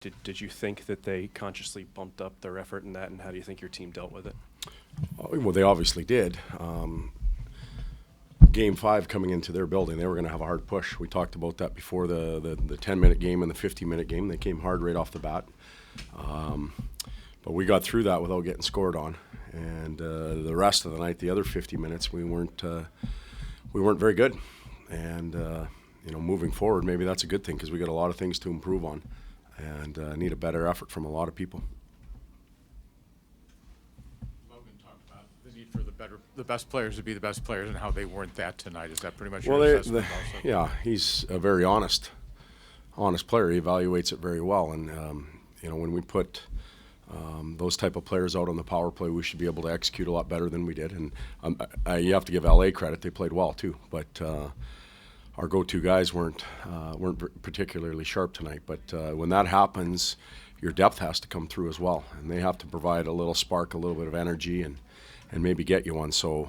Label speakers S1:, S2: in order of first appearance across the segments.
S1: Did you think that they consciously bumped up their effort in that, and how do you think your team dealt with it?
S2: Well, they obviously did. Game 5 coming into their building, they were going to have a hard push. We talked about that before the 10-minute game and the 50-minute game. They came hard right off the bat. But we got through that without getting scored on. And the rest of the night, the other 50 minutes, we weren't very good. And moving forward, maybe that's a good thing because we got a lot of things to improve on, and need a better effort from a lot of people.
S3: Logan talked about the need for the best players to be the best players, and how they weren't that tonight. Is that pretty much your assessment also?
S2: Yeah, he's a very honest player. He evaluates it very well, and when we put those type of players out on the power play, we should be able to execute a lot better than we did. And you have to give LA credit; they played well too. But our go-to guys weren't particularly sharp tonight. But when that happens, your depth has to come through as well, and they have to provide a little spark, a little bit of energy, and maybe get you one. So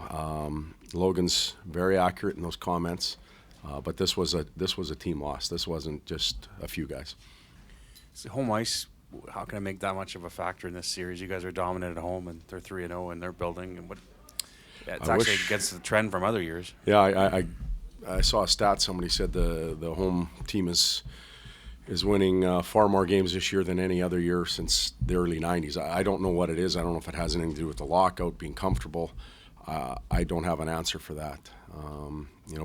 S2: Logan's very accurate in those comments. But this was a team loss. This wasn't just a few guys.
S4: So home ice, how can I make that much of a factor in this series? You guys are dominant at home, and they're 3-0 in their building, and it's actually against the trend from other years.
S2: Yeah, I saw a stat. Somebody said the home team is winning far more games this year than any other year since the early 90s. I don't know what it is. I don't know if it has anything to do with the lockout, being comfortable. I don't have an answer for that.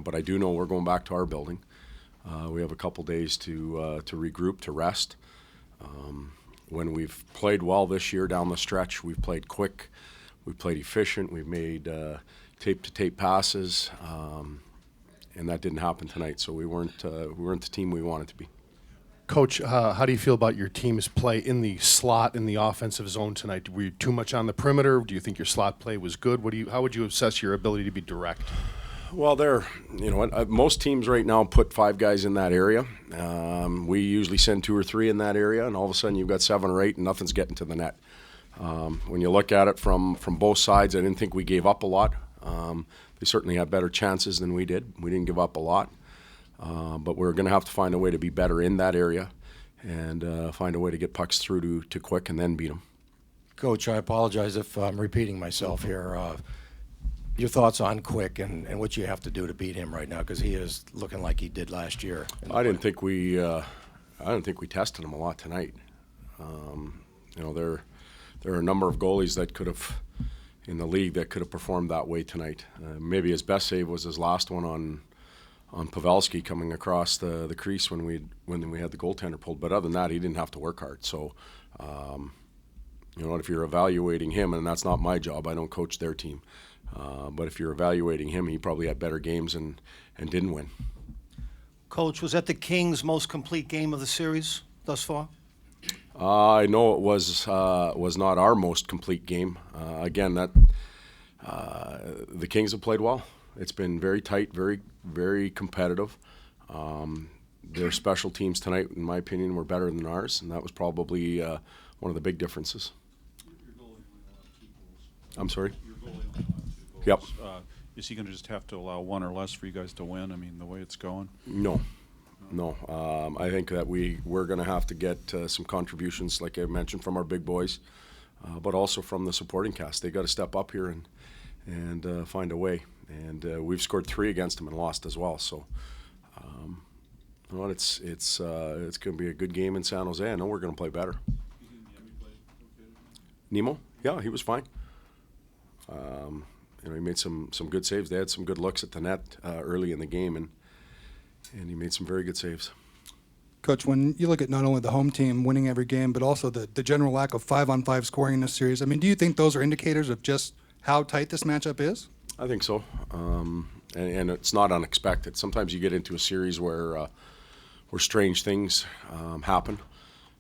S2: But I do know we're going back to our building. We have a couple days to regroup, to rest. When we've played well this year down the stretch, we've played quick, we've played efficient, we've made tape-to-tape passes, and that didn't happen tonight. So we weren't the team we wanted to be.
S5: Coach, how do you feel about your team's play in the slot in the offensive zone tonight? Were you too much on the perimeter? Do you think your slot play was good? How would you assess your ability to be direct?
S2: Well, most teams right now put 5 guys in that area. We usually send 2 or 3 in that area, and all of a sudden you've got 7 or 8, and nothing's getting to the net. When you look at it from both sides, I didn't think we gave up a lot. They certainly had better chances than we did. We didn't give up a lot. But we're going to have to find a way to be better in that area and find a way to get pucks through to Quick and then beat them.
S6: Coach, I apologize if I'm repeating myself here. Your thoughts on Quick and what you have to do to beat him right now, because he is looking like he did last year.
S2: I didn't think we tested him a lot tonight. There are a number of goalies that could have in the league that could have performed that way tonight. Maybe his best save was his last one on Pavelski coming across the crease when we had the goaltender pulled. But other than that, he didn't have to work hard. So, if you're evaluating him, and that's not my job, I don't coach their team. But if you're evaluating him, he probably had better games and didn't win.
S7: Coach, was that the Kings' most complete game of the series thus far?
S2: I know it was not our most complete game. Again, the Kings have played well. It's been very tight, very, very competitive. Their special teams tonight, in my opinion, were better than ours, and that was probably one of the big differences.
S8: Your goalie only allowed 2 goals.
S2: I'm sorry?
S8: Your goalie only allowed 2 goals.
S2: Yep.
S8: Is he going to just have to allow 1 or less for you guys to win? I mean, the way it's going?
S2: No. I think that we're going to have to get some contributions, like I mentioned, from our big boys, but also from the supporting cast. They got to step up here and find a way. And we've scored 3 against them and lost as well. So, it's going to be a good game in San Jose. I know we're going to play better. Nemo? Yeah, he was fine. He made some good saves. They had some good looks at the net early in the game, and he made some very good saves.
S9: Coach, when you look at not only the home team winning every game, but also the general lack of 5-on-5 scoring in this series, I mean, do you think those are indicators of just how tight this matchup is?
S2: I think so, and it's not unexpected. Sometimes you get into a series where strange things happen.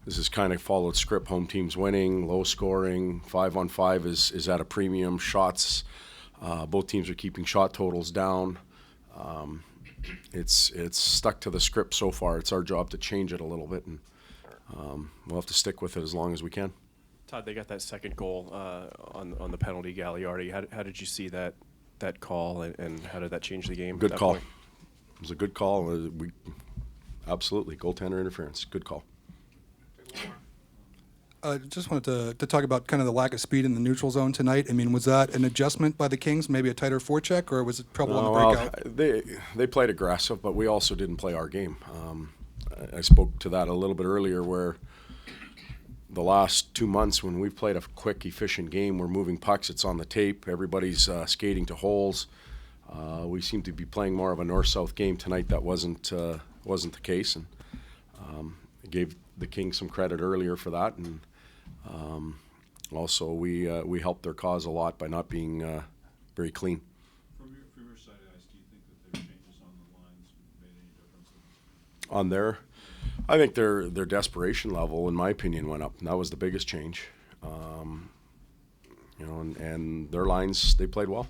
S2: This is kind of followed script. Home teams winning, low scoring, 5-on-5 is at a premium. Shots, both teams are keeping shot totals down. It's stuck to the script so far. It's our job to change it a little bit, and we'll have to stick with it as long as we can.
S1: Todd, they got that second goal on the penalty, Gagliardi. How did you see that call, and how did that change the game?
S2: Good call. Point? It was a good call. Absolutely, goaltender interference. Good call.
S9: Just wanted to talk about kind of the lack of speed in the neutral zone tonight. I mean, was that an adjustment by the Kings, maybe a tighter forecheck, or was it trouble on the breakout?
S2: They played aggressive, but we also didn't play our game. I spoke to that a little bit earlier, where the last 2 months when we've played a quick, efficient game, we're moving pucks, it's on the tape, everybody's skating to holes. We seem to be playing more of a north-south game tonight. That wasn't the case, and I gave the Kings some credit earlier for that, and also we helped their cause a lot by not being very clean.
S8: From your side of the ice, do you think that their changes on the lines made any difference?
S2: On their, I think their desperation level, in my opinion, went up, and that was the biggest change. And their lines, they played well.